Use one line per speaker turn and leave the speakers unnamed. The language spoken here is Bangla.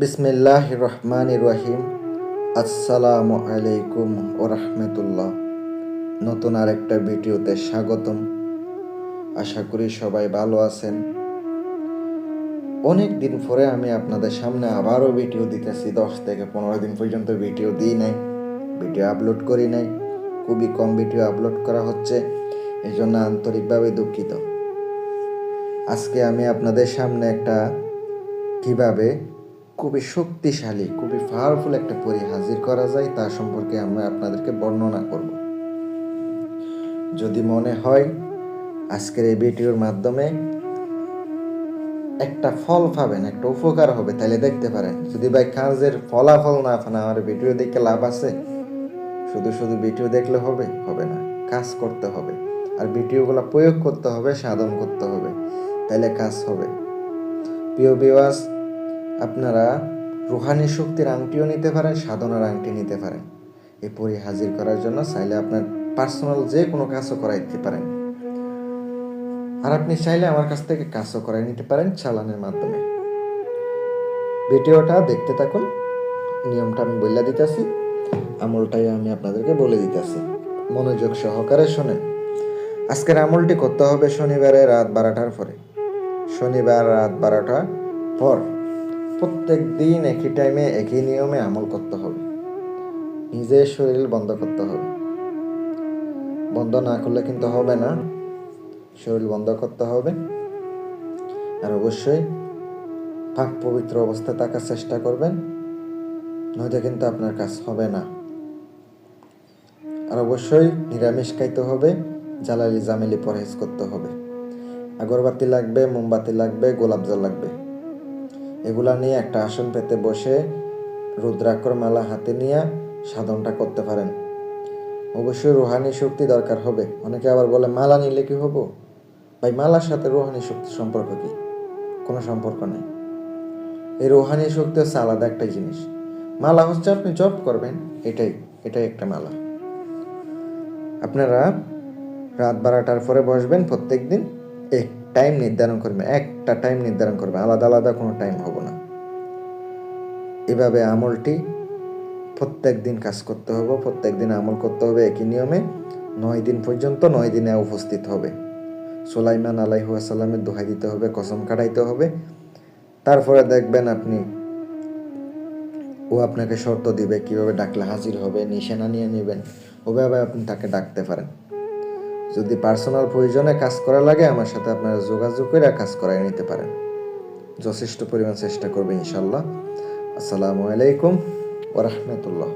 বিসমিল্লাহির রহমানির রহিম। আসসালামু আলাইকুম ও রাহমাতুল্লাহ। নতুন আরেকটা ভিডিওতে স্বাগতম। আশা করি সবাই ভালো আছেন। অনেক দিন পরে আমি আপনাদের সামনে আবারও ভিডিও দিতেছি। 10 থেকে 15 দিন পর্যন্ত ভিডিও দিই নাই, ভিডিও আপলোড করি নাই। খুবই কম ভিডিও আপলোড করা হচ্ছে, এই জন্য আন্তরিকভাবে দুঃখিত। আজকে আমি আপনাদের সামনে একটা কিভাবে খুবই শক্তিশালী, খুবই পাওয়ারফুল একটা পরী হাজির করা যায় তা সম্পর্কে আমরা আপনাদেরকে বর্ণনা করব। যদি মনে হয় আজকের এই ভিডিওর মাধ্যমে একটা ফল পাবেন, একটা উপকার হবে, তাহলে দেখতে পারেন। যদি ভাই কাজের ফলাফল না পান, আমার ভিডিও দেখে লাভ আছে? শুধু শুধু ভিডিও দেখলে হবে? হবে না, কাজ করতে হবে। আর ভিডিওগুলো প্রয়োগ করতে হবে, সাধন করতে হবে, তাহলে কাজ হবে। প্রিয় ভিউয়ার্স, আপনারা রুহানি শক্তির আংটিও নিতে পারেন, সাধনার আংটি নিতে পারেন। এই পরী হাজির করার জন্য চাইলে আপনার পার্সোনাল যে কোনো কাজও করাইতে পারেন। আর আপনি চাইলে আমার কাছ থেকে কাজও করাই নিতে পারেন চালানের মাধ্যমে। ভিডিওটা দেখতে থাকুন। নিয়মটা আমি বলে দিতেছি, আমলটাই আমি আপনাদেরকে বলে দিতেছি। মনোযোগ সহকারে শোনেন। আজকের আমলটি করতে হবে শনিবারে রাত 12টার পরে। শনিবার রাত 12টার পর প্রত্যেক দিন একই টাইমে একই নিয়মে আমল করতে হবে। নিজের শরীর বন্ধ করতে হবে। বন্ধ না করলে কিন্তু হবে না, শরীর বন্ধ করতে হবে। আর অবশ্যই পাক পবিত্র অবস্থায় থাকার চেষ্টা করবেন, নয়তো কিন্তু আপনার কাজ হবে না। আর অবশ্যই নিরামিষ খাইতে হবে, জ্বালালি জামেলি পরহেজ করতে হবে। আগরবাতি লাগবে, মোমবাতি লাগবে, গোলাপ জল লাগবে। এগুলা নিয়ে একটা আসন পেতে বসে রুদ্রাক্ষর মালা হাতে নিয়ে সাধনটা করতে পারেন। অবশ্যই রুহানি শক্তি দরকার হবে। অনেকে আবার বলে মালা নিলে কি হবো? ভাই, মালার সাথে রুহানি শক্তির সম্পর্ক কি? কোনো সম্পর্ক নেই। এই রুহানি শক্তি হচ্ছে আলাদা একটা জিনিস। মালা হচ্ছে আপনি জপ করবেন, এটাই একটা মালা। আপনারা রাত 12টার পরে বসবেন প্রত্যেক দিন। এক টাইম নির্ধারণ করবেন, একটা টাইম নির্ধারণ করবেন, আলাদা আলাদা কোনো টাইম হবে না। এভাবে আমলটি প্রত্যেক দিন কাজ করতে হবে, প্রত্যেক দিন আমল করতে হবে একই নিয়মে। 9 দিন পর্যন্ত 9 দিনে উপস্থিত হবে। সুলাইমান আলাইহিস সালামের দোহাই দিতে হবে, কসম কাটাইতে হবে। তারপরে দেখবেন ও আপনাকে শর্ত দিবে কিভাবে ডাকলে হাজির হবে, নিশানা নিয়ে নেবেন। ওভাবে আপনি তাকে ডাকতে পারেন। যদি পার্সোনাল প্রয়োজনে কাজ করা লাগে, আমার সাথে আপনারা যোগাযোগ করে কাজ করাই নিতে পারেন। যথেষ্ট পরিমাণ চেষ্টা করবে ইনশাল্লাহ। আসসালামু আলাইকুম ওয়া রাহমাতুল্লাহ।